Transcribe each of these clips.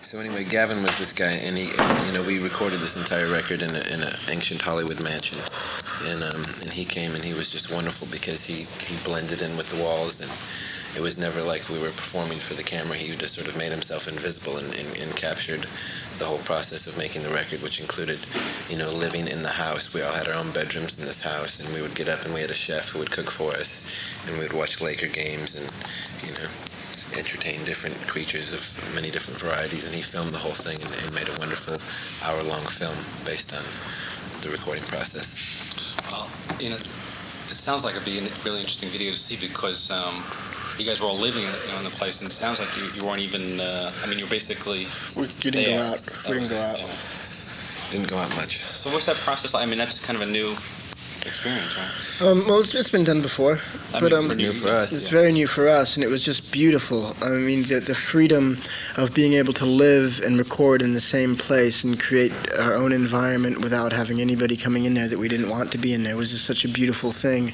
So anyway, Gavin was this guy, and we recorded this entire record in an ancient Hollywood mansion, and he came, and he was just wonderful because he blended in with the walls, and it was never like we were performing for the camera. He just sort of made himself invisible and captured the whole process of making the record, which included, living in the house. We all had our own bedrooms in this house, and we would get up, and we had a chef who would cook for us, and we would watch Laker games, and entertain different creatures of many different varieties, and he filmed the whole thing and made a wonderful hour-long film based on the recording process. Well, it sounds like it'd be a really interesting video to see because you guys were all living in the place, and it sounds like you weren't even, you're basically We didn't go out. We didn't go out. Didn't go out much. So what's that process like? That's kind of a new experience, right? Well, it's been done before, but new for us. It's very new for us, and it was just beautiful. The freedom of being able to live and record in the same place and create our own environment without having anybody coming in there that we didn't want to be in there was just such a beautiful thing.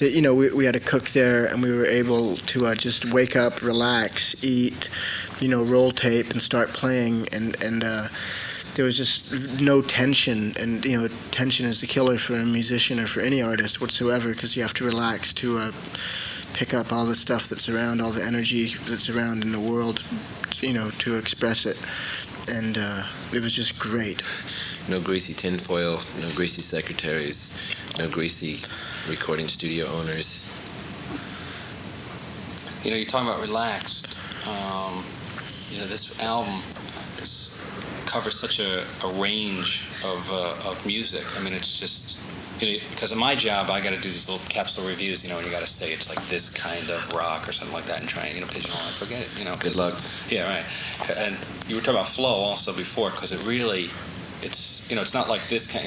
That we had a cook there, and we were able to just wake up, relax, eat, roll tape, and start playing, and there was just no tension, and tension is the killer for a musician or for any artist whatsoever, because you have to relax to pick up all the stuff that's around, all the energy that's around in the world, to express it, and it was just great. No greasy tinfoil, no greasy secretaries, no greasy recording studio owners. You're talking about relaxed. This album covers such a range of music. It's just, because of my job, I got to do these little capsule reviews, and you got to say it's like this kind of rock or something like that, and try and pigeonhole it. Forget it, Good luck. Yeah, right. And you were talking about flow also before, because it really, it's not like this kind.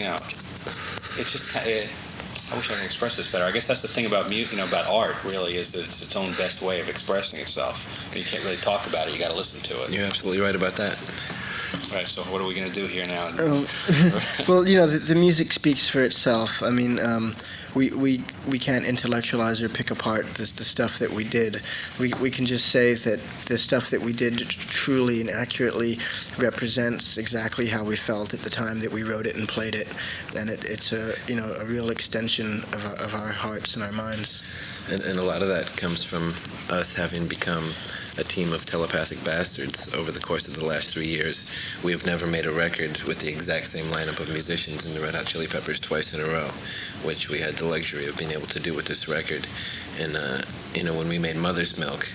It's just kind of. I wish I could express this better. I guess that's the thing about about art, really, is that it's its own best way of expressing itself. You can't really talk about it. You got to listen to it. You're absolutely right about that. Right, so what are we going to do here now? Well, the music speaks for itself. We can't intellectualize or pick apart the stuff that we did. We can just say that the stuff that we did truly and accurately represents exactly how we felt at the time that we wrote it and played it, and it's a real extension of our hearts and our minds. And a lot of that comes from us having become a team of telepathic bastards over the course of the last 3 years. We have never made a record with the exact same lineup of musicians in the Red Hot Chili Peppers twice in a row, which we had the luxury of being able to do with this record. And, when we made Mother's Milk,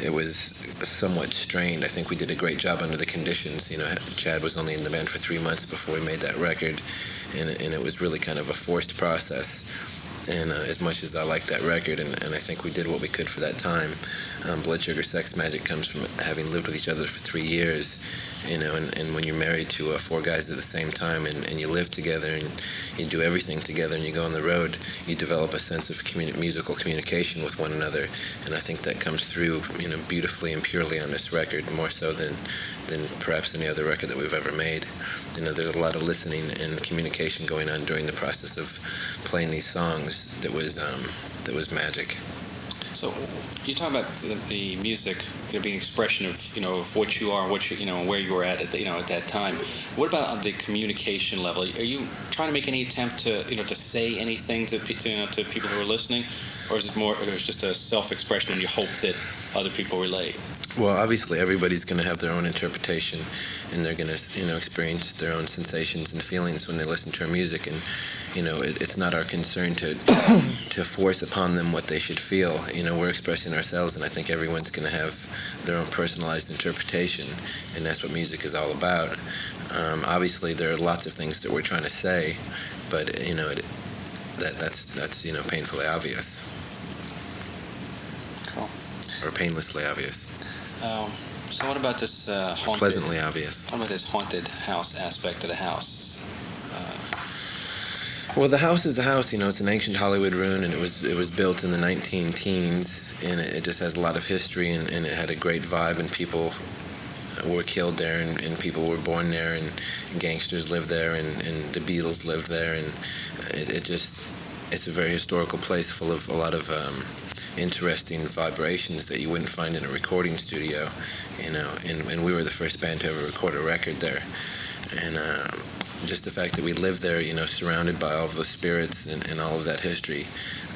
it was somewhat strained. I think we did a great job under the conditions. Chad was only in the band for 3 months before we made that record, and it was really kind of a forced process. And as much as I like that record, and I think we did what we could for that time, Blood Sugar Sex Magic comes from having lived with each other for 3 years, and when you're married to 4 guys at the same time, and you live together, and you do everything together, and you go on the road, you develop a sense of musical communication with one another, and I think that comes through, beautifully and purely on this record, more so than perhaps any other record that we've ever made. There's a lot of listening and communication going on during the process of playing these songs that was magic. So you talk about the music, being an expression of what you are, and where you were at that time. What about on the communication level? Are you trying to make any attempt to say anything to people who are listening, or is it more, or it's just a self-expression and you hope that other people relate? Well, obviously, everybody's going to have their own interpretation, and they're going to, experience their own sensations and feelings when they listen to our music. And, it's not our concern to force upon them what they should feel. We're expressing ourselves, and I think everyone's going to have their own personalized interpretation, and that's what music is all about. Obviously, there are lots of things that we're trying to say, but that's painfully obvious. Cool. Or painlessly obvious. So what about this haunted? Pleasantly obvious. What about this haunted house aspect of the house? Well, the house is the house. It's an ancient Hollywood ruin, and it was built in the 19-teens, and it just has a lot of history, and it had a great vibe, and people were killed there, and people were born there, and gangsters lived there, and the Beatles lived there, and it just it's a very historical place full of a lot of interesting vibrations that you wouldn't find in a recording studio, and we were the first band to ever record a record there. And just the fact that we lived there, surrounded by all of the spirits and all of that history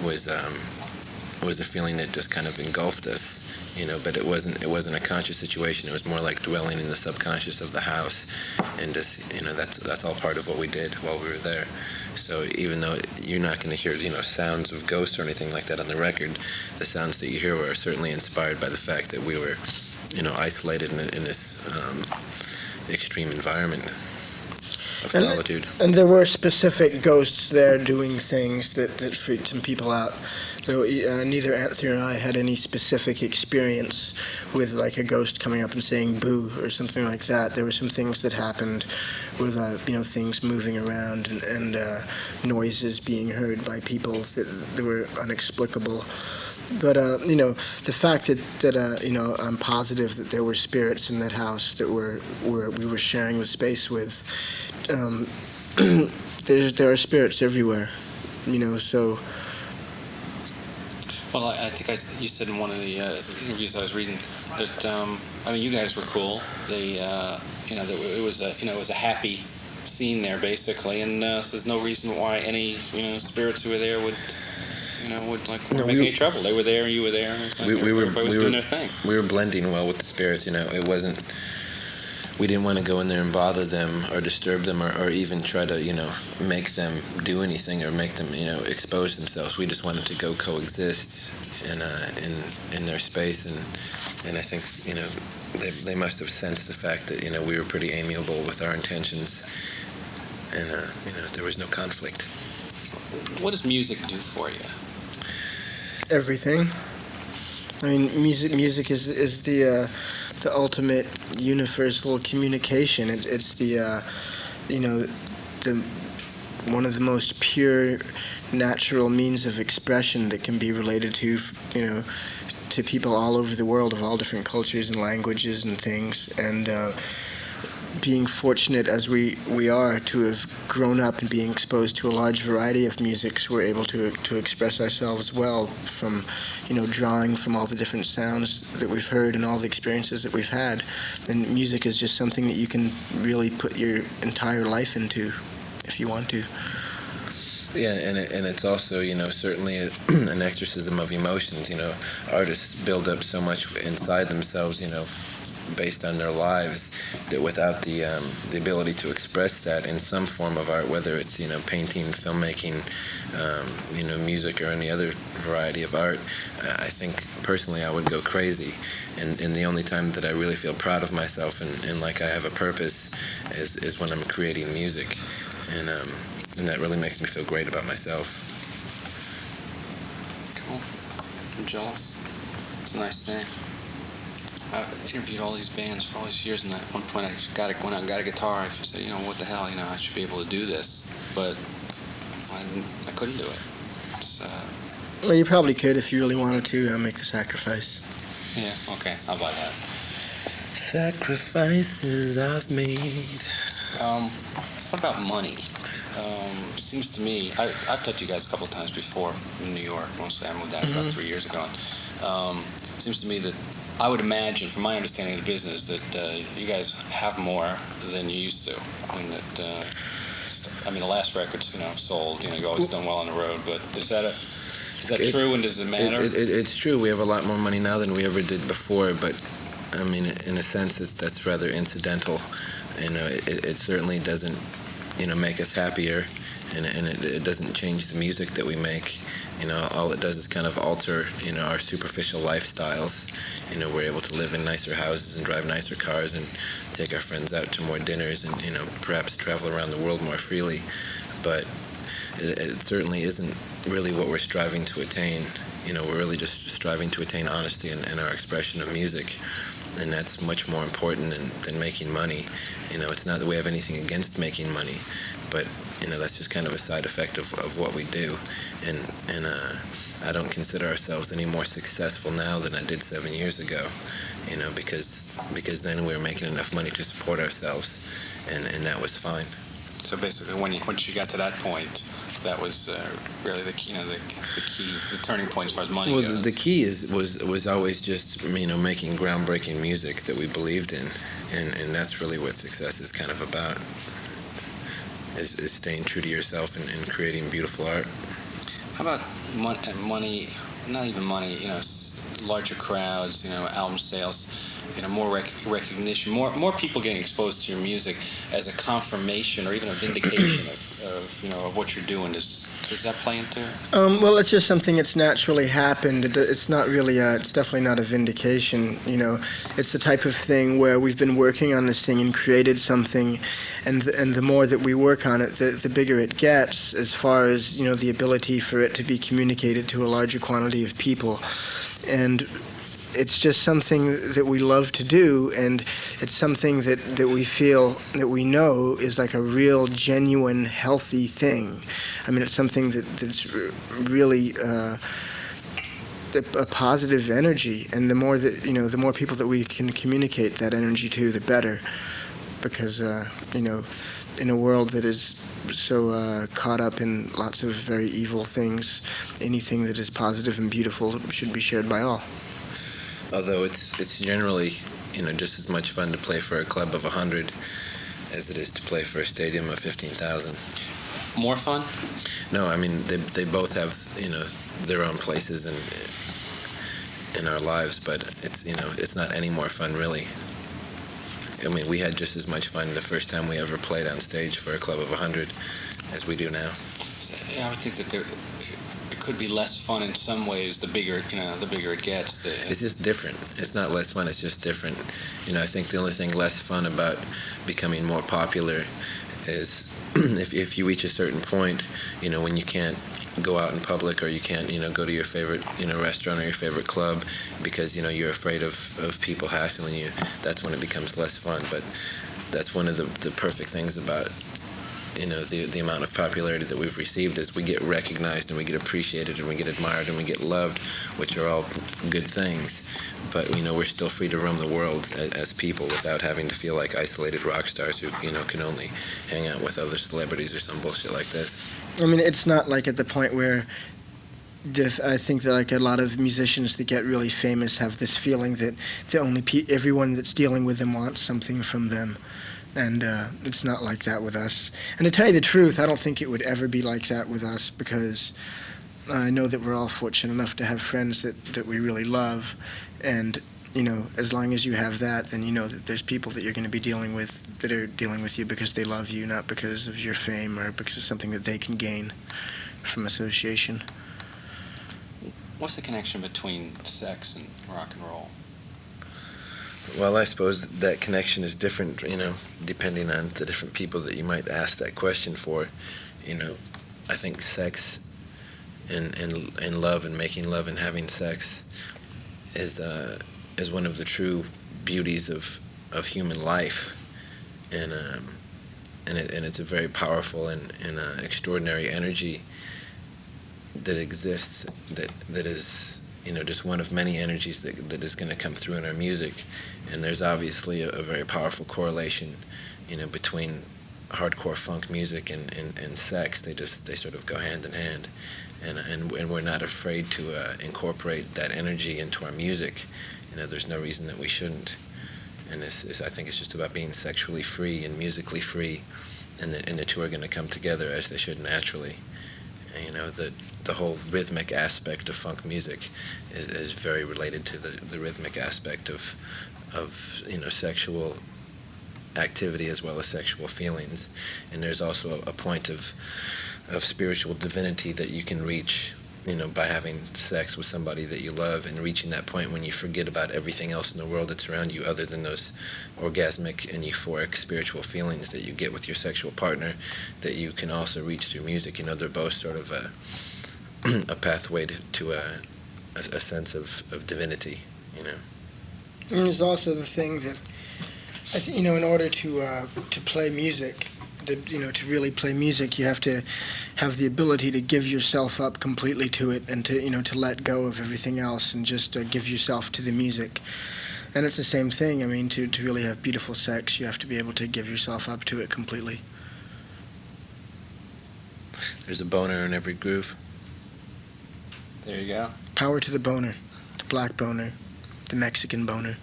was a feeling that just kind of engulfed us. But it wasn't a conscious situation. It was more like dwelling in the subconscious of the house, and just that's all part of what we did while we were there. So even though you're not going to hear sounds of ghosts or anything like that on the record, the sounds that you hear were certainly inspired by the fact that we were isolated in this extreme environment of solitude. And there were specific ghosts there doing things that freaked some people out. Though neither Anthony or I had any specific experience with like a ghost coming up and saying boo or something like that. There were some things that happened with things moving around and noises being heard by people that were inexplicable. But the fact that I'm positive that there were spirits in that house that we were sharing the space with. There are spirits everywhere, so. Well, I think you said in one of the interviews I was reading that you guys were cool. They that it was a happy scene there basically, and so there's no reason why any spirits who were there would make any trouble. They were there, and you were there. And everybody was doing their thing. We were blending well with the spirits. It wasn't. We didn't want to go in there and bother them or disturb them or even try to, make them do anything or make them, expose themselves. We just wanted to go coexist in their space, and I think, they must have sensed the fact that, we were pretty amiable with our intentions, and there was no conflict. What does music do for you? Everything. I mean, music is the ultimate universal communication. It's the one of the most pure, natural means of expression that can be related to to people all over the world of all different cultures and languages and things. And being fortunate as we are to have grown up and being exposed to a large variety of musics, we're able to express ourselves well from, drawing from all the different sounds that we've heard and all the experiences that we've had. And music is just something that you can really put your entire life into if you want to. Yeah, and it's also, certainly an exorcism of emotions. Artists build up so much inside themselves, based on their lives, that without the ability to express that in some form of art, whether it's painting, filmmaking, music, or any other variety of art, I think personally I would go crazy. And the only time that I really feel proud of myself and like I have a purpose is when I'm creating music, and that really makes me feel great about myself. Cool. I'm jealous. It's a nice thing. I've interviewed all these bands for all these years, and at one point I just went out and got a guitar. I just said, what the hell, I should be able to do this, but I couldn't do it. Well, you probably could if you really wanted to make the sacrifice. Yeah, okay, I'll buy that. Sacrifices I've made. What about money? Seems to me, I've talked to you guys a couple of times before in New York. Mostly I moved out about 3 years ago. And, seems to me that I would imagine, from my understanding of the business, that you guys have more than you used to. The last record's sold. You've always done well on the road. But is that true? And does it matter? It's true. We have a lot more money now than we ever did before. But I mean, in a sense, that's rather incidental. It certainly doesn't make us happier, and it doesn't change the music that we make. All it does is kind of alter our superficial lifestyles. We're able to live in nicer houses and drive nicer cars and take our friends out to more dinners and perhaps travel around the world more freely. But it certainly isn't really what we're striving to attain. We're really just striving to attain honesty in our expression of music, and that's much more important than making money. It's not that we have anything against making money, but that's just kind of a side effect of what we do. And I don't consider ourselves any more successful now than I did 7 years ago, because then we were making enough money to support ourselves, and that was fine. So basically, once you got to that point, that was really the key, the key, the turning point as far as money Well, goes. the key was always just making groundbreaking music that we believed in, and that's really what success is kind of about. Is staying true to yourself and creating beautiful art. How about money? Not even money. Larger crowds. Album sales. More recognition. More people getting exposed to your music as a confirmation or even a vindication of what you're doing. Does that play into it? Well, it's just something that's naturally happened. It's not really. It's definitely not a vindication. It's the type of thing where we've been working on this thing and created something, and the more that we work on it, the bigger it gets. As far as the ability for it to be communicated to a larger quantity of people, and it's just something that we love to do, and it's something that we feel, that we know is like a real, genuine, healthy thing. I mean, it's something that's really a positive energy, and the more that, the more people that we can communicate that energy to, the better. Because, in a world that is so caught up in lots of very evil things, anything that is positive and beautiful should be shared by all. Although it's generally, just as much fun to play for a club of 100 as it is to play for a stadium of 15,000. More fun? No, I mean they both have their own places in our lives, but it's not any more fun really. I mean, we had just as much fun the first time we ever played on stage for a club of 100 as we do now. Yeah, I would think that it could be less fun in some ways the bigger it gets. It's just different. It's not less fun, it's just different. I think the only thing less fun about becoming more popular is if you reach a certain point, when you can't go out in public, or you can't, go to your favorite, restaurant or your favorite club because, you're afraid of people hassling you. That's when it becomes less fun. But that's one of the perfect things about the amount of popularity that we've received is we get recognized and we get appreciated and we get admired and we get loved, which are all good things. But we're still free to roam the world as people without having to feel like isolated rock stars who can only hang out with other celebrities or some bullshit like this. I mean, it's not like at the point where I think that like a lot of musicians that get really famous have this feeling that everyone that's dealing with them wants something from them. And it's not like that with us. And to tell you the truth, I don't think it would ever be like that with us, because I know that we're all fortunate enough to have friends that we really love. And, as long as you have that, then you know that there's people that you're going to be dealing with that are dealing with you because they love you, not because of your fame or because of something that they can gain from association. What's the connection between sex and rock and roll? Well, I suppose that connection is different, depending on the different people that you might ask that question for. I think sex and love and making love and having sex is one of the true beauties of human life, and it's a very powerful and extraordinary energy that exists that is just one of many energies that is going to come through in our music. And there's obviously a very powerful correlation, between hardcore funk music and sex. They sort of go hand in hand, and we're not afraid to incorporate that energy into our music. There's no reason that we shouldn't. And I think it's just about being sexually free and musically free, and the two are going to come together as they should naturally. The whole rhythmic aspect of funk music is very related to the rhythmic aspect of sexual activity as well as sexual feelings. And there's also a point of spiritual divinity that you can reach, by having sex with somebody that you love, and reaching that point when you forget about everything else in the world that's around you other than those orgasmic and euphoric spiritual feelings that you get with your sexual partner, that you can also reach through music. They're both sort of a pathway to a sense of divinity. And there's also the thing that I think, in order to play music, to really play music, you have to have the ability to give yourself up completely to it, and to let go of everything else and just give yourself to the music. And it's the same thing. I mean, to really have beautiful sex, you have to be able to give yourself up to it completely. There's a boner in every groove. There you go. Power to the boner, the black boner, the Mexican boner,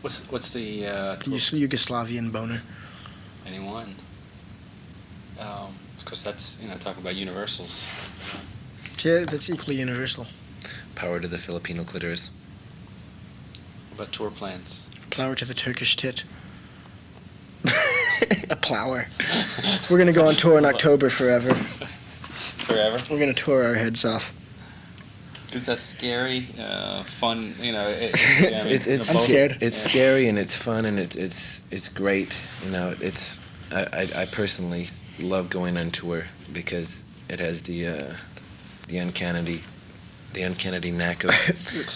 What's the the Yugoslavian boner. anyone? Of course, that's talk about universals. Yeah, that's equally universal. Power to the Filipino clitoris. What about tour plans? Plower to the Turkish tit. A plower. We're gonna go on tour in October forever. Forever? We're gonna tour our heads off. Is that scary? Fun? I'm scared. It's scary and it's fun and it's great. I personally love going on tour because it has the uncanny knack of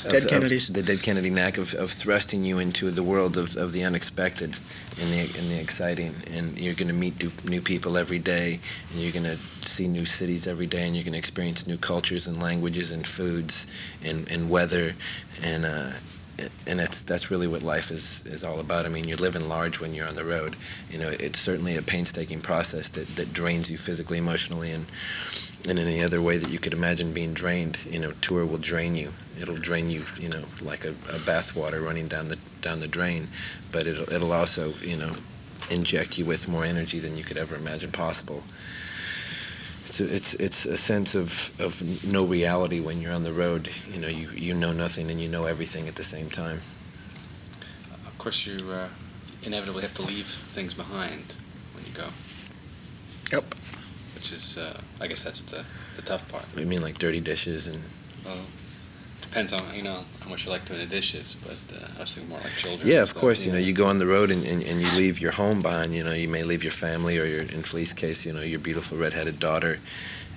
Dead Kennedys. The Dead Kennedy knack of thrusting you into the world of the unexpected and the exciting, and you're going to meet new people every day, and you're going to see new cities every day, and you're going to experience new cultures and languages and foods and weather, and that's really what life is all about. I mean, you're living large when you're on the road. It's certainly a painstaking process that drains you physically, emotionally, and in any other way that you could imagine being drained. Tour will drain you. It'll drain you, like a bathwater running down the drain, but it'll also, inject you with more energy than you could ever imagine possible. It's a sense of no reality when you're on the road. You know nothing and you know everything at the same time. Of course, you inevitably have to leave things behind when you go. Yep. Which is, I guess that's the tough part. I mean, like dirty dishes and. Well, depends on how much you like doing the dishes, but I was thinking more like children. Yeah, and of stuff, course. You go on the road and you leave your home behind. You may leave your family, or in Flea's case, your beautiful redheaded daughter,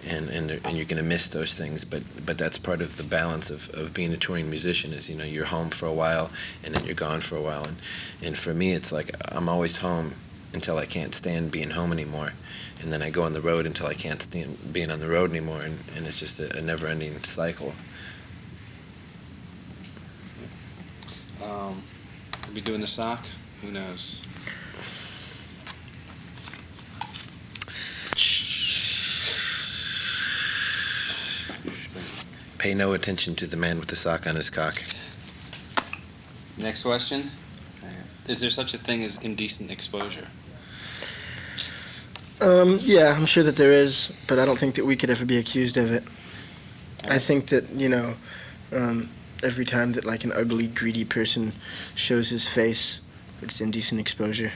and you're going to miss those things. But that's part of the balance of being a touring musician. Is you're home for a while and then you're gone for a while. And for me, it's like I'm always home until I can't stand being home anymore, and then I go on the road until I can't stand being on the road anymore, and it's just a never-ending cycle. Could be doing the sock. Who knows? Pay no attention to the man with the sock on his cock. Next question. Is there such a thing as indecent exposure? Yeah, I'm sure that there is, but I don't think that we could ever be accused of it. I think that, every time that like an ugly, greedy person shows his face, it's indecent exposure.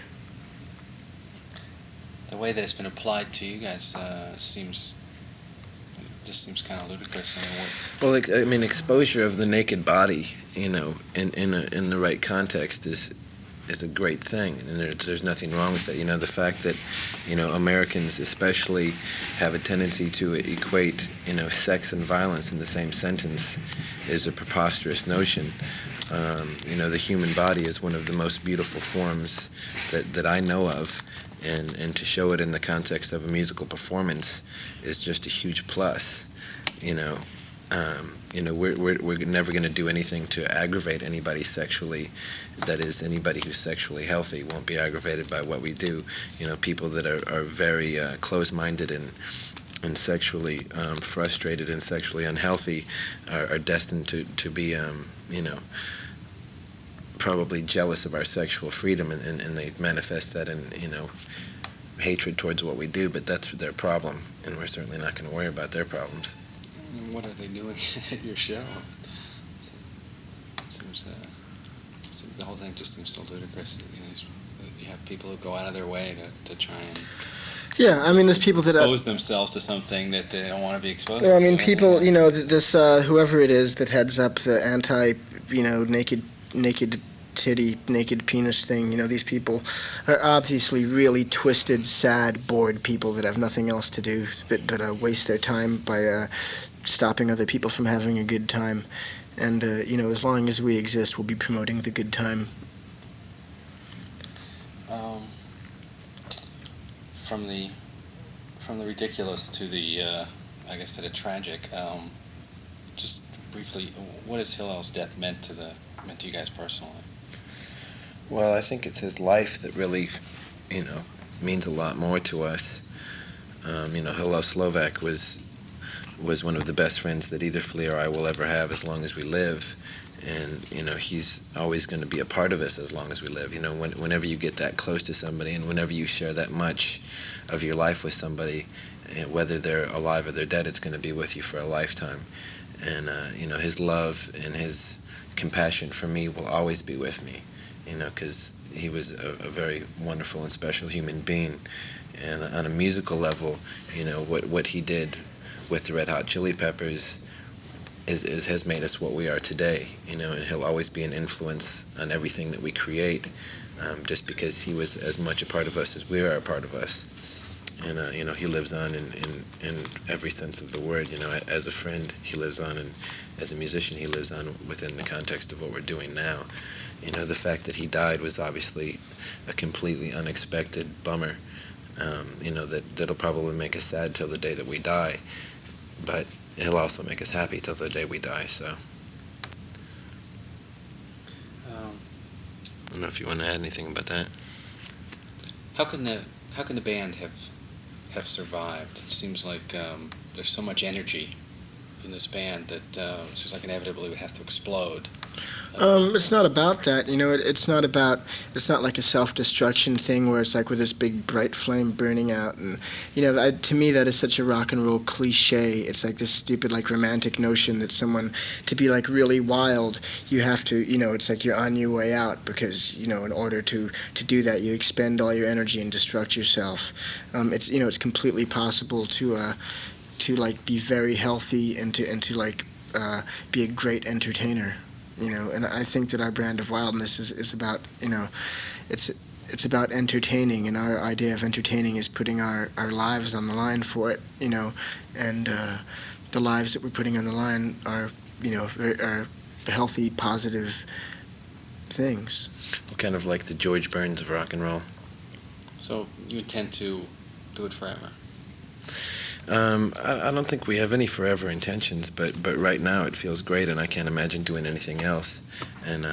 The way that it's been applied to you guys seems kind of ludicrous. Well, exposure of the naked body, in the right context is a great thing, and there's nothing wrong with that. The fact that Americans especially have a tendency to equate sex and violence in the same sentence is a preposterous notion. The human body is one of the most beautiful forms that I know of, and to show it in the context of a musical performance is just a huge plus. We're never going to do anything to aggravate anybody sexually. That is, anybody who's sexually healthy won't be aggravated by what we do. People that are very closed-minded and sexually frustrated and sexually unhealthy are destined to be, probably jealous of our sexual freedom, and they manifest that in, hatred towards what we do, but that's their problem, and we're certainly not going to worry about their problems. What are they doing at your show? It seems the whole thing just seems so ludicrous. You have people who go out of their way to try and Yeah, I mean, there's people that expose themselves to something that they don't want to be exposed to. I mean, people, this whoever it is that heads up the anti, naked titty, naked penis thing. These people are obviously really twisted, sad, bored people that have nothing else to do but waste their time by stopping other people from having a good time. And, as long as we exist, we'll be promoting the good time. From the ridiculous to the, I guess, to the tragic, just briefly, what has Hillel's death meant to you guys personally? Well, I think it's his life that really, means a lot more to us. Hello Slovak was one of the best friends that either Flea or I will ever have as long as we live. And, he's always going to be a part of us as long as we live. Whenever you get that close to somebody and whenever you share that much of your life with somebody, whether they're alive or they're dead, it's going to be with you for a lifetime. And, his love and his compassion for me will always be with me, because he was a very wonderful and special human being. And on a musical level, what he did with the Red Hot Chili Peppers has made us what we are today, and he'll always be an influence on everything that we create, just because he was as much a part of us as we are a part of us. And, he lives on in every sense of the word. As a friend, he lives on, and as a musician, he lives on within the context of what we're doing now. The fact that he died was obviously a completely unexpected bummer, that'll probably make us sad till the day that we die, but it'll also make us happy till the day we die, so. I don't know if you want to add anything about that. How can the band have survived? It seems like there's so much energy in this band that it seems like inevitably would have to explode. It's not about that, it's not like a self-destruction thing where it's like with this big bright flame burning out, and, to me that is such a rock and roll cliche. It's like this stupid, like, romantic notion that someone, to be, like, really wild, you have to, it's like you're on your way out because, in order to do that, you expend all your energy and destruct yourself. It's completely possible to like, be very healthy and to like, be a great entertainer. And I think that our brand of wildness is about, it's about entertaining, and our idea of entertaining is putting our lives on the line for it, and the lives that we're putting on the line are, are healthy, positive things. We're kind of like the George Burns of rock and roll. So you intend to do it forever? I don't think we have any forever intentions, but right now it feels great, and I can't imagine doing anything else. And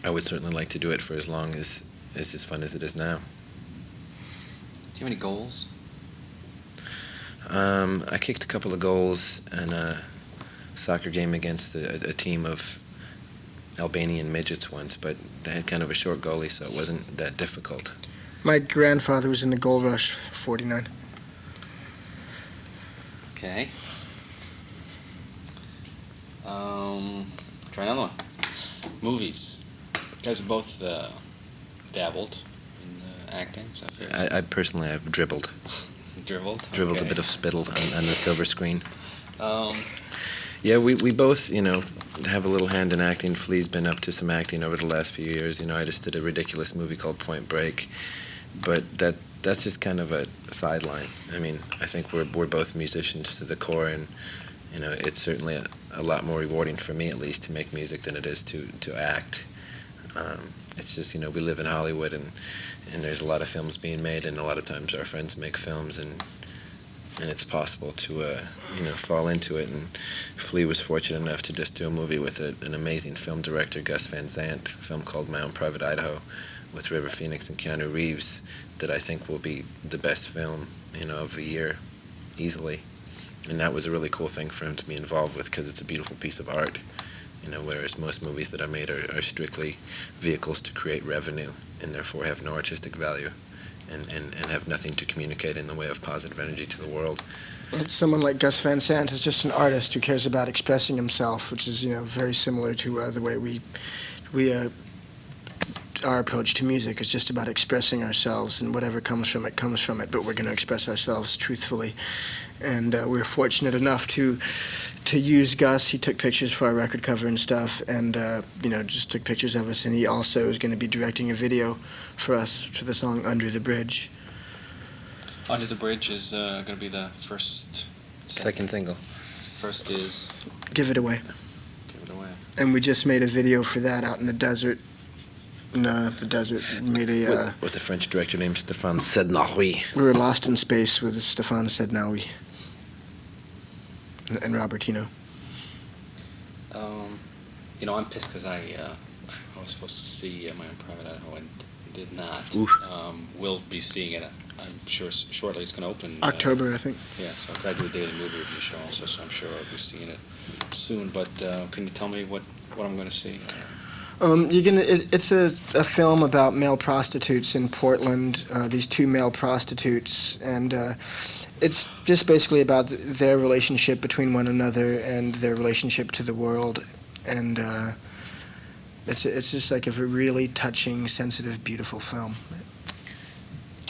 I would certainly like to do it for as long as it's as fun as it is now. Do you have any goals? I kicked a couple of goals in a soccer game against a team of Albanian midgets once, but they had kind of a short goalie, so it wasn't that difficult. My grandfather was in the Gold Rush, 49. Okay. Try another one. Movies. You guys have both dabbled in acting. Is that fair? I personally have dribbled. Dribbled? Dribbled Okay. a bit of spittle on the silver screen. Um, Yeah, we both, have a little hand in acting. Flea's been up to some acting over the last few years. I just did a ridiculous movie called Point Break, but that's just kind of a sideline. I think we're both musicians to the core, and it's certainly a lot more rewarding for me, at least, to make music than it is to act. It's just, we live in Hollywood, and there's a lot of films being made, and a lot of times our friends make films, and it's possible to fall into it. And Flea was fortunate enough to just do a movie with an amazing film director, Gus Van Sant, a film called My Own Private Idaho, with River Phoenix and Keanu Reeves, that I think will be the best film of the year, easily. And that was a really cool thing for him to be involved with, because it's a beautiful piece of art. Whereas most movies that are made are strictly vehicles to create revenue, and therefore have no artistic value, and have nothing to communicate in the way of positive energy to the world. Someone like Gus Van Sant is just an artist who cares about expressing himself, which is, very similar to the way we our approach to music is just about expressing ourselves, and whatever comes from it, but we're going to express ourselves truthfully. And we're fortunate enough to use Gus. He took pictures for our record cover and stuff, and just took pictures of us, and he also is going to be directing a video for us for the song Under the Bridge. Under the Bridge is going to be the first... Second single. First is... Give It Away. Give It Away. And we just made a video for that out in the desert. The desert. Made a... With a French director named Stéphane Sednaoui. We were lost in space with Stéphane Sednaoui and Robertino. I'm pissed because I was supposed to see My Own Private Idaho and did not. Oof. We'll be seeing it, I I'm sure shortly it's going to open. October, I think. Yeah, so I do a daily movie review show also, so I'm sure I'll be seeing it soon. But can you tell me what I'm going to see? It's a film about male prostitutes in Portland. These two male prostitutes, and it's just basically about their relationship between one another and their relationship to the world, and it's just like a really touching, sensitive, beautiful film.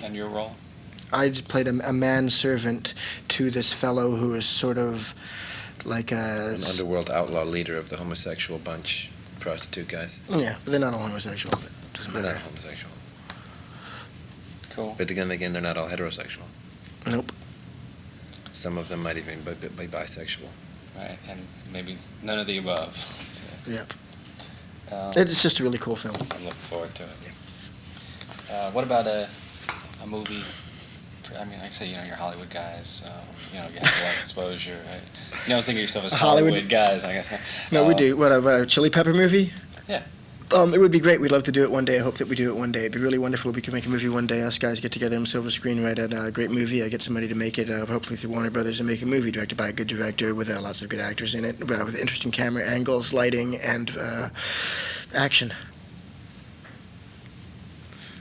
And your role? I just played a manservant to this fellow who is sort of like An underworld outlaw leader of the homosexual bunch, prostitute guys. Yeah, but they're not all homosexual. But it doesn't They're matter. not homosexual. Cool. But again, they're not all heterosexual. Nope. Some of them might even be bisexual. Right, and maybe none of the above. Yep. Um, It's just a really cool film. I'm looking forward to it. What about a movie? I mean, like I say, you're Hollywood guys. You have a lot of exposure. Right? You don't think of yourself as Hollywood guys, I guess. Huh? No, we do. What a Chili Pepper movie? Yeah. It would be great. We'd love to do it one day. I hope that we do it one day. It'd be really wonderful if we could make a movie one day. Us guys get together on silver screen, write a great movie. I get somebody to make it, hopefully through Warner Brothers, and make a movie directed by a good director with lots of good actors in it, with interesting camera angles, lighting, and action.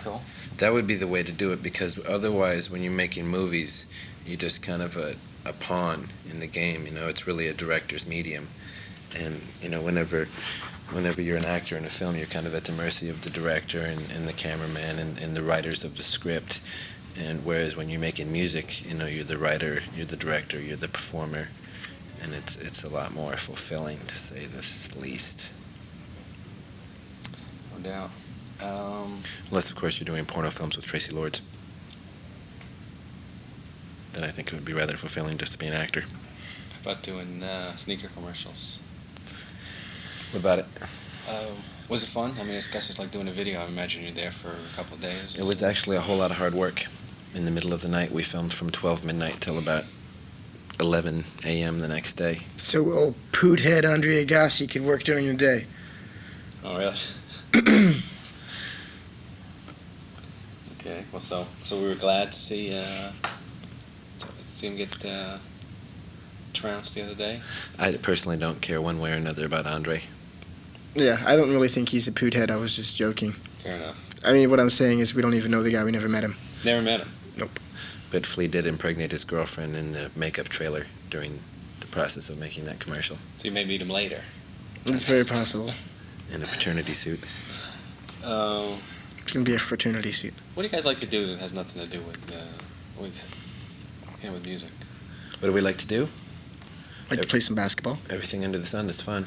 Cool. That would be the way to do it, because otherwise, when you're making movies, you're just kind of a pawn in the game. It's really a director's medium, and whenever you're an actor in a film, you're kind of at the mercy of the director and the cameraman and the writers of the script. And whereas when you're making music, you're the writer, you're the director, you're the performer, and it's a lot more fulfilling, to say this least. No doubt. Unless, of course, you're doing porno films with Tracy Lords. Then I think it would be rather fulfilling just to be an actor. How about doing sneaker commercials? What about it? Was it fun? I mean, I guess it's like doing a video. I imagine you're there for a couple of days. It was actually a whole lot of hard work. In the middle of the night, we filmed from 12 midnight till about 11 a.m. the next day. So old poothead Andre Agassi could work during the day. Oh, really? Okay. Well, so we were glad to see him get trounced the other day. I personally don't care one way or another about Andre. Yeah, I don't really think he's a poothead. I was just joking. Fair enough. I mean, what I'm saying is we don't even know the guy. We never met him. Never met him. Nope. But Flea did impregnate his girlfriend in the makeup trailer during the process of making that commercial. So you may meet him later. It's very possible. In a paternity suit. It's going to be a fraternity suit. What do you guys like to do that has nothing to do with music? What do we like to do? Like to play some basketball. Everything under the sun is fun.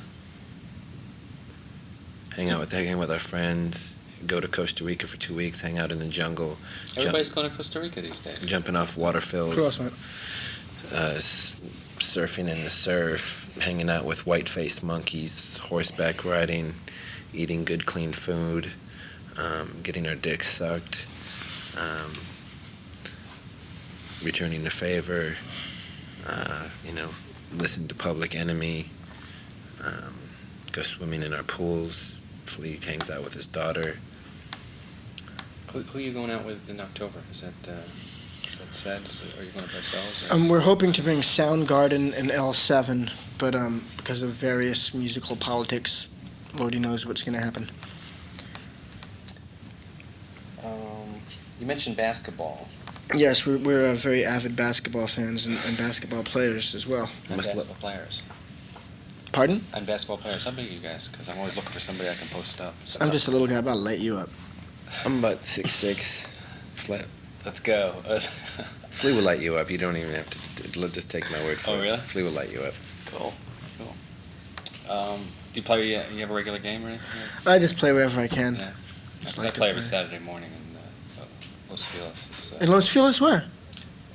Hang out with our friends. Go to Costa Rica for 2 weeks. Hang out in the jungle. Everybody's going to Costa Rica these days. Jumping off waterfalls. Who else went? Surfing in the surf. Hanging out with white-faced monkeys. Horseback riding. Eating good, clean food. Getting our dicks sucked. Returning the favor. Listen to Public Enemy. Go swimming in our pools. Flea hangs out with his daughter. Who are you going out with in October? Is that said? Are you going by yourselves? We're hoping to bring Soundgarden and L7, but because of various musical politics, Lordy knows what's going to happen. You mentioned basketball. Yes, we're very avid basketball fans and basketball players as well. I'm basketball players. Pardon? I'm basketball players. How big are you guys? Because I'm always looking for somebody I can post up. I'm just a little guy. I'm about to light you up. I'm about 6'6", flat. Let's go. Flea will light you up. You don't even have to. Just take my word for it. Oh, really? Flea will light you up. Cool. Do you play? You have a regular game or anything? I just play wherever I can. Yeah. Just I like play to every play. Saturday morning in Los Feliz. In Los Feliz, where?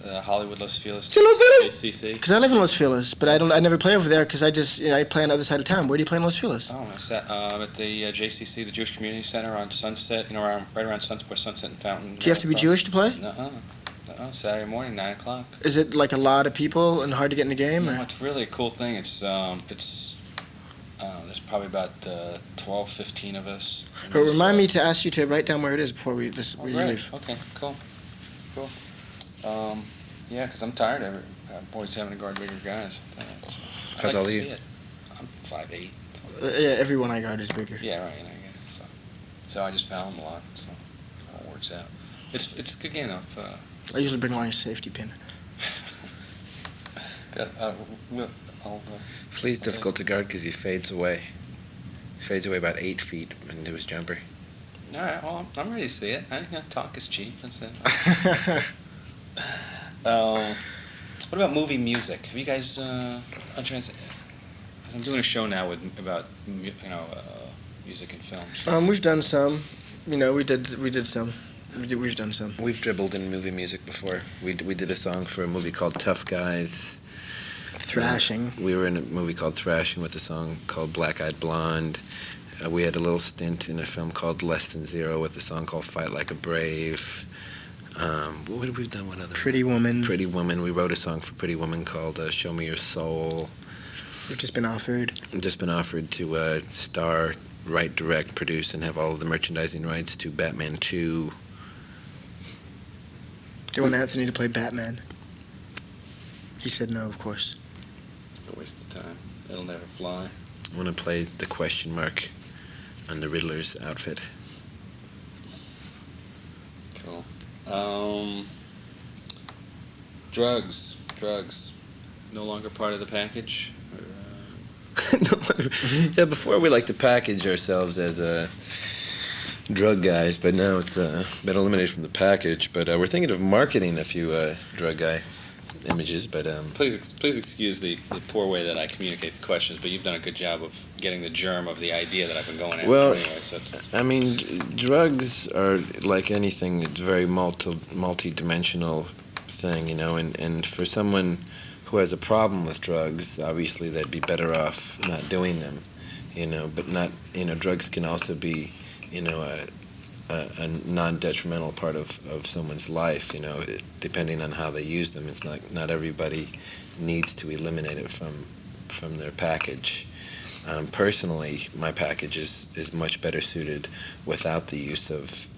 Hollywood, Los Feliz. To Los Feliz? JCC. Because I live in Los Feliz, but I never play over there because I just I play on the other side of town. Where do you play in Los Feliz? Oh, I'm at the JCC, the Jewish Community Center on Sunset. Right around Sunset and Fountain. Do you have to be Jewish to play? Uh-uh. Saturday morning, 9 o'clock. Is it like a lot of people and hard to get in the game? No, Or? it's really a cool thing. There's probably about 12, 15 of us. Remind me to ask you to write down where it is before we Oh, you great. leave. Okay, cool. Yeah, because I'm tired of it. Boys having to guard bigger guys. I'd How like tall to are you? see it. I'm 5'8". Yeah, everyone I guard is bigger. Yeah, right. And I get it. So I just foul him a lot. So it all works out. It's good game though. I usually bring along a safety pin. Got, I'll, Flea's difficult to guard because he fades away. Fades away about 8 feet into his jumper. all right. Well, I'm ready to see it. I think talk is cheap. That's it. What about movie music? Have you guys? I'm doing a show now about music and films. We've done some. We did some. We've done some. We've dribbled in movie music before. We did a song for a movie called Tough Guys. Thrashing. We were in a movie called Thrashing with a song called Black Eyed Blonde. We had a little stint in a film called Less Than Zero with a song called Fight Like a Brave. What have we done? What other? Pretty Woman. Pretty Woman. We wrote a song for Pretty Woman called Show Me Your Soul. We've just been offered. Just been offered to star, write, direct, produce, and have all of the merchandising rights to Batman 2. They want Anthony to play Batman. He said no, of course. It's a waste of time. It'll never fly. I want to play the question mark on the Riddler's outfit. Cool. Drugs. No longer part of the package. Yeah, before we like to package ourselves as drug guys, but now it's been eliminated from the package. But we're thinking of marketing a few drug guy images. But Please excuse the poor way that I communicate the questions, but you've done a good job of getting the germ of the idea that I've been going after Well, anyway. So I mean, drugs are like anything. It's a very multi-dimensional thing, and for someone who has a problem with drugs, obviously they'd be better off not doing them, but not, drugs can also be, a non-detrimental part of someone's life, depending on how they use them. It's not everybody needs to eliminate it from their package. Personally, my package is much better suited without the use of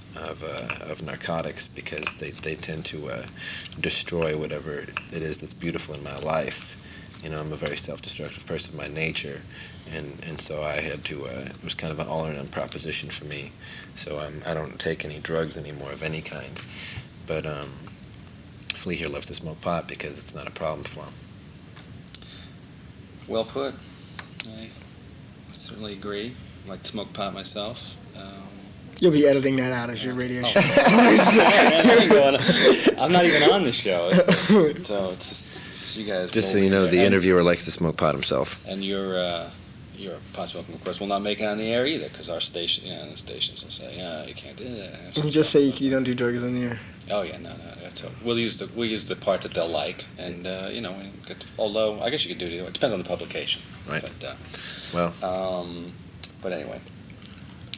narcotics, because they tend to destroy whatever it is that's beautiful in my life. I'm a very self-destructive person by nature, and so I had to. It was kind of an all-or-none proposition for me. So I don't take any drugs anymore of any kind. But Flea here loves to smoke pot because it's not a problem for him. well put. I certainly agree. I like to smoke pot myself. You'll be editing that out of your radio show. I'm not even on the show, so it's just you guys. Just so you know, the interviewer likes to smoke pot himself. And your pot smoking, of course, will not make it on the air either, because our station, the stations will say, you can't do that. You just say you don't do drugs on the air. Oh yeah, no. So we'll use the part that they'll like, and although I guess you could do it either way. It depends on the publication. Right. But but anyway,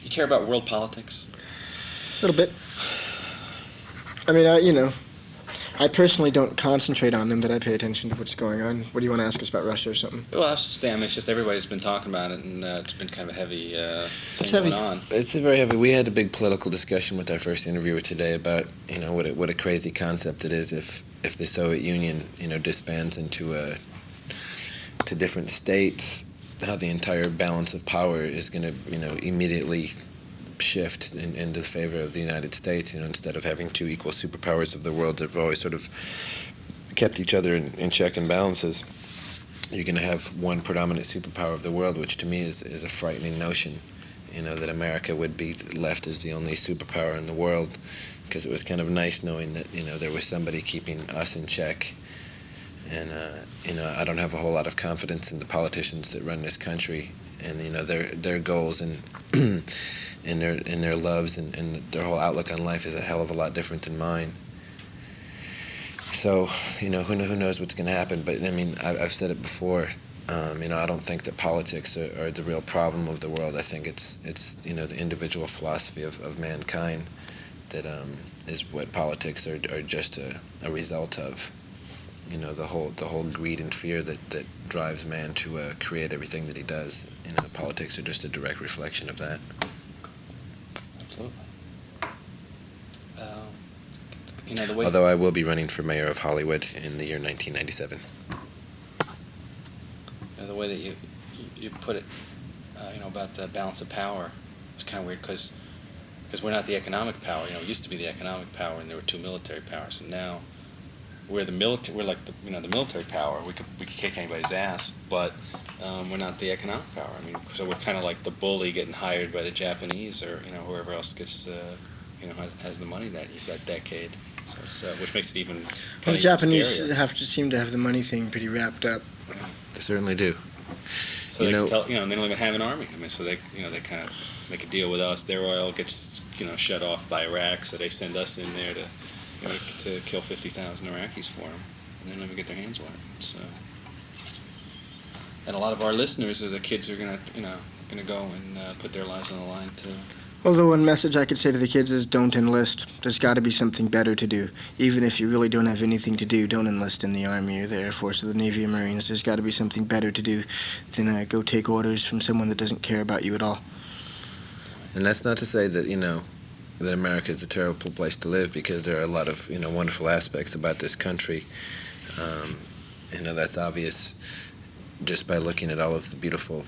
you care about world politics? A little bit. I mean, I personally don't concentrate on them, but I pay attention to what's going on. What do you want to ask us about Russia or something? Well, I was just saying, it's just everybody's been talking about it, and it's been kind of a heavy thing heavy. going on. It's very heavy. We had a big political discussion with our first interviewer today about what a crazy concept it is if the Soviet Union disbands into to different states, how the entire balance of power is going to immediately shift into the favor of the United States. Instead of having two equal superpowers of the world that have always sort of kept each other in check and balances, you're going to have one predominant superpower of the world, which to me is a frightening notion. That America would be left as the only superpower in the world, because it was kind of nice knowing that there was somebody keeping us in check. And I don't have a whole lot of confidence in the politicians that run this country, and their goals and and their loves and their whole outlook on life is a hell of a lot different than mine. So who knows what's going to happen? But I mean, I've said it before. I don't think that politics are the real problem of the world. I think it's the individual philosophy of mankind that is what politics are just a result of. The whole greed and fear that drives man to create everything that he does. Politics are just a direct reflection of that. Absolutely. You know, the way. Although I will be running for mayor of Hollywood in the year 1997. The way that you put it, about the balance of power, it's kind of weird because we're not the economic power. You know, it used to be the economic power, and there were two military powers, and now we're the military. We're like the military power. We could kick anybody's ass, but we're not the economic power. I mean, so we're kind of like the bully getting hired by the Japanese or whoever else gets has the money that decade. So it's, which makes it even. Well, the Japanese scarier. seem to have the money thing pretty wrapped up. They certainly do. So they can tell, and they don't even have an army. I mean, so they kind of make a deal with us. Their oil gets, shut off by Iraq, so they send us in there to kill 50,000 Iraqis for them, and they don't even get their hands wet. So, and a lot of our listeners are the kids who are gonna go and put their lives on the line to. Although one message I could say to the kids is don't enlist. There's got to be something better to do. Even if you really don't have anything to do, don't enlist in the Army or the Air Force or the Navy or Marines. There's got to be something better to do than go take orders from someone that doesn't care about you at all. And that's not to say that, that America is a terrible place to live, because there are a lot of, wonderful aspects about this country. That's obvious just by looking at all of the beautiful,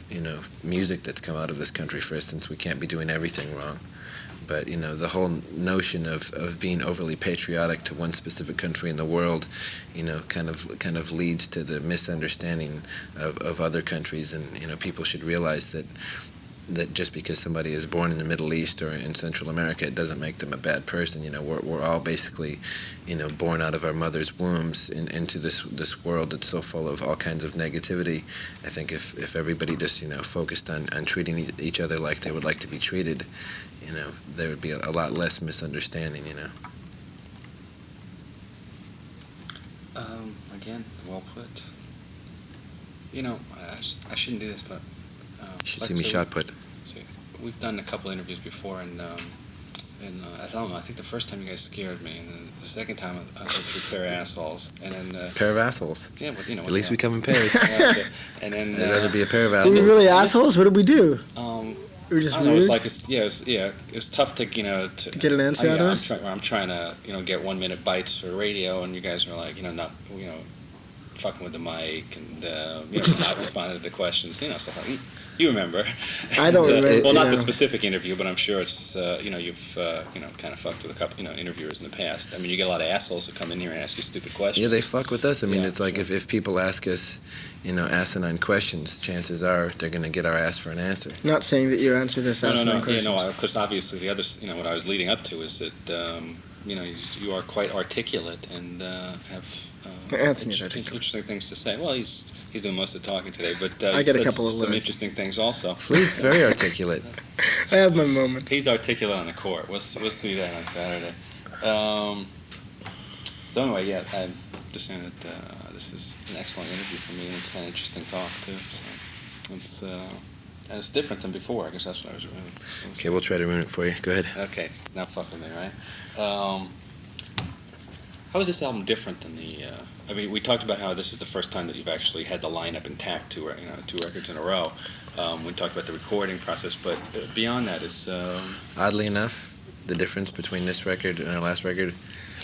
music that's come out of this country. For instance, we can't be doing everything wrong. But, the whole notion of being overly patriotic to one specific country in the world, kind of leads to the misunderstanding of other countries. And, people should realize that just because somebody is born in the Middle East or in Central America, it doesn't make them a bad person. We're all basically, born out of our mother's wombs into this world that's so full of all kinds of negativity. I think if everybody just, focused on treating each other like they would like to be treated, there would be a lot less misunderstanding, Again, well put. I shouldn't do this, but. You should see me shot put. We've done a couple interviews before, and I don't know. I think the first time you guys scared me, and then the second time I thought you were a pair of assholes, and then pair of assholes. Yeah, but at least we come in pairs. And then I'd rather be a pair of Were assholes. we really assholes? What did we do? We were just I don't know, rude? it was tough to to get an answer out of us? I'm trying to get 1 minute bites for radio, and you guys are like not fucking with the mic and not responding to the questions, stuff like. You remember? I don't remember. Well, not the specific interview, but I'm sure it's you've kind of fucked with a couple interviewers in the past. I mean, you get a lot of assholes who come in here and ask you stupid questions. Yeah, they fuck with us. I mean, Yeah, it's like sure. if people ask us, asinine questions, chances are they're going to get our ass for an answer. Not saying that you answered us asinine questions. Because obviously the other, what I was leading up to is that you are quite articulate and have Anthony's articulate. interesting things to say. Well, he's doing most of the talking today, but I get a said couple of some words. interesting things also. Flea's very articulate. I have my moments. He's articulate on the court. We'll see that on Saturday. So anyway, yeah, I'm just saying that this is an excellent interview for me, and it's kind of interesting talk too. So it's different than before. I guess that's what I was really. Okay, we'll try to ruin it for you. Go ahead. Okay, now fuck with me, right? How is this album different than the? I mean, we talked about how this is the first time that you've actually had the lineup intact, two records in a row. We talked about the recording process, but beyond that, is Oddly enough, the difference between this record and our last record,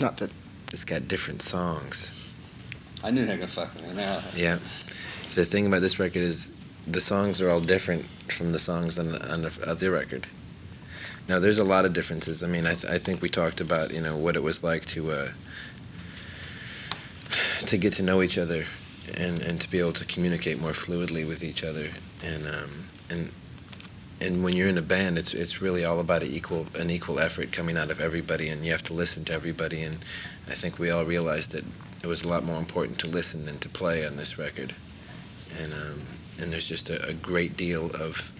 Not that. it's got different songs. I knew they were gonna fuck with me now. Yeah. The thing about this record is the songs are all different from the songs on the other record. Now, there's a lot of differences. I mean, I think we talked about, what it was like to get to know each other and to be able to communicate more fluidly with each other. And when you're in a band, it's really all about an equal effort coming out of everybody, and you have to listen to everybody. And I think we all realized that it was a lot more important to listen than to play on this record. And there's just a great deal of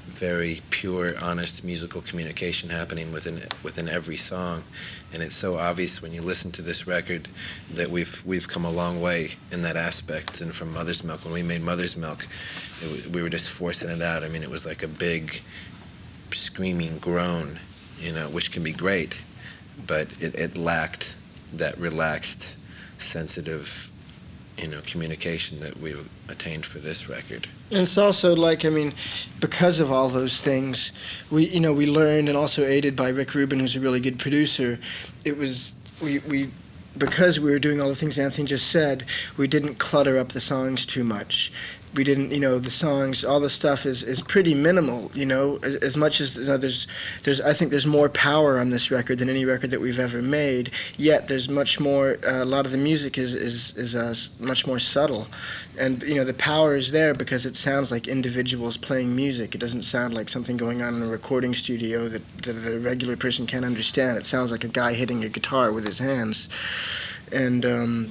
very pure, honest musical communication happening within every song, and it's so obvious when you listen to this record that we've come a long way in that aspect. And from Mother's Milk, when we made Mother's Milk, we were just forcing it out. I mean, it was like a big, screaming groan, which can be great, but it lacked that relaxed, sensitive, communication that we've attained for this record. And it's also because of all those things, we learned, and also aided by Rick Rubin, who's a really good producer, it was we because we were doing all the things Anthony just said, we didn't clutter up the songs too much. We didn't, the songs, all the stuff is pretty minimal, as much as, I think there's more power on this record than any record that we've ever made, yet there's much more, a lot of the music is much more subtle. And, the power is there because it sounds like individuals playing music. It doesn't sound like something going on in a recording studio that a regular person can't understand. It sounds like a guy hitting a guitar with his hands. And,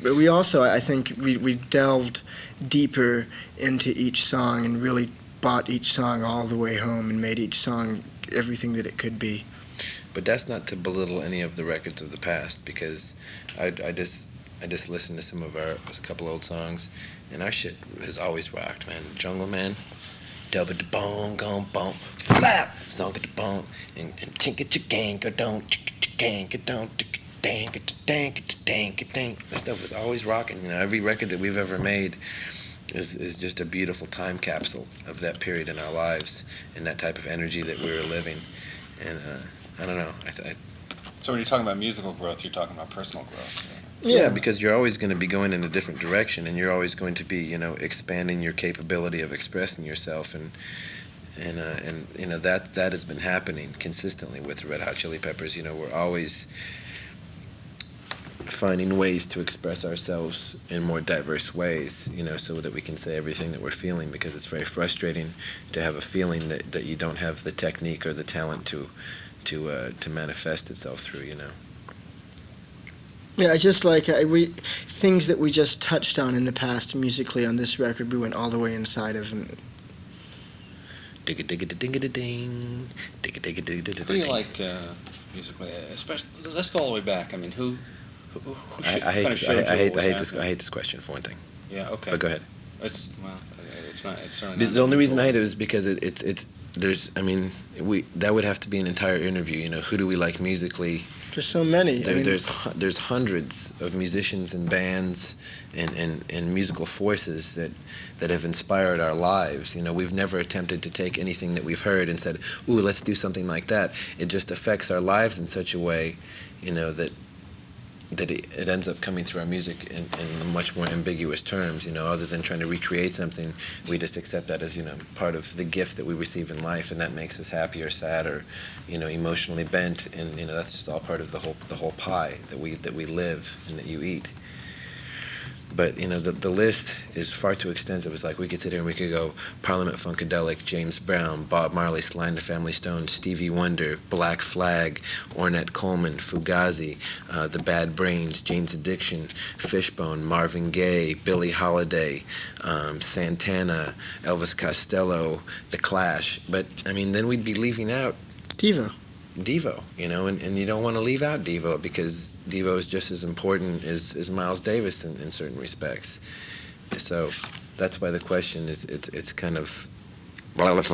but we also, I think, we delved deeper into each song and really bought each song all the way home and made each song everything that it could be. But that's not to belittle any of the records of the past, because I just listened to some of a couple old songs, and our shit has always rocked, man. Jungle Man, dub it bone, gone bone, flap, song it the bone, and chink it gang, go down, chick gang, go down, dang it, dang it, dang it, dang. That stuff was always rocking. Every record that we've ever made is just a beautiful time capsule of that period in our lives and that type of energy that we were living. And I don't know. So when you're talking about musical growth, you're talking about personal growth. Yeah, because you're always going to be going in a different direction, and you're always going to be, expanding your capability of expressing yourself, and that has been happening consistently with the Red Hot Chili Peppers. We're always finding ways to express ourselves in more diverse ways, so that we can say everything that we're feeling, because it's very frustrating to have a feeling that you don't have the technique or the talent to manifest itself through, Yeah, it's just like things that we just touched on in the past musically on this record, we went all the way inside of. And digga digga digga ding, digga digga digga digga. What do you like musically? Especially, let's go all the way back. I mean, who I hate this question for one thing. Yeah. Okay. But go ahead. It's not. It's certainly not. The only reason I hate it is because that would have to be an entire interview. Who do we like musically? There's so many. There's hundreds of musicians and bands and musical forces that have inspired our lives. We've never attempted to take anything that we've heard and said, "Ooh, let's do something like that." It just affects our lives in such a way, that it ends up coming through our music in much more ambiguous terms, other than trying to recreate something. We just accept that as, part of the gift that we receive in life, and that makes us happy or sad or, emotionally bent, and, that's just all part of the whole pie that we live and that you eat. But, the list is far too extensive. It's like we could sit here and we could go Parliament Funkadelic, James Brown, Bob Marley, Sly and the Family Stone, Stevie Wonder, Black Flag, Ornette Coleman, Fugazi, The Bad Brains, Jane's Addiction, Fishbone, Marvin Gaye, Billie Holiday, Santana, Elvis Costello, The Clash. But, then we'd be leaving out Devo, and you don't want to leave out Devo, because Devo is just as important as Miles Davis in certain respects. So that's why the question is, it's kind of... Just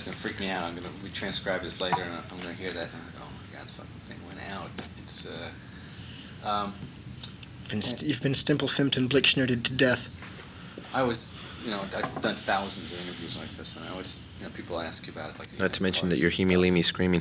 gonna freak me out. I'm gonna transcribe this later, and I'm gonna hear that. And I'm oh my God, the fucking thing went out. It's you've been Stimplefimpt and Blickschnerded to death. I've done thousands of interviews like this, and I always, people ask you about it. Not to mention that you're Hemi Lemi screaming.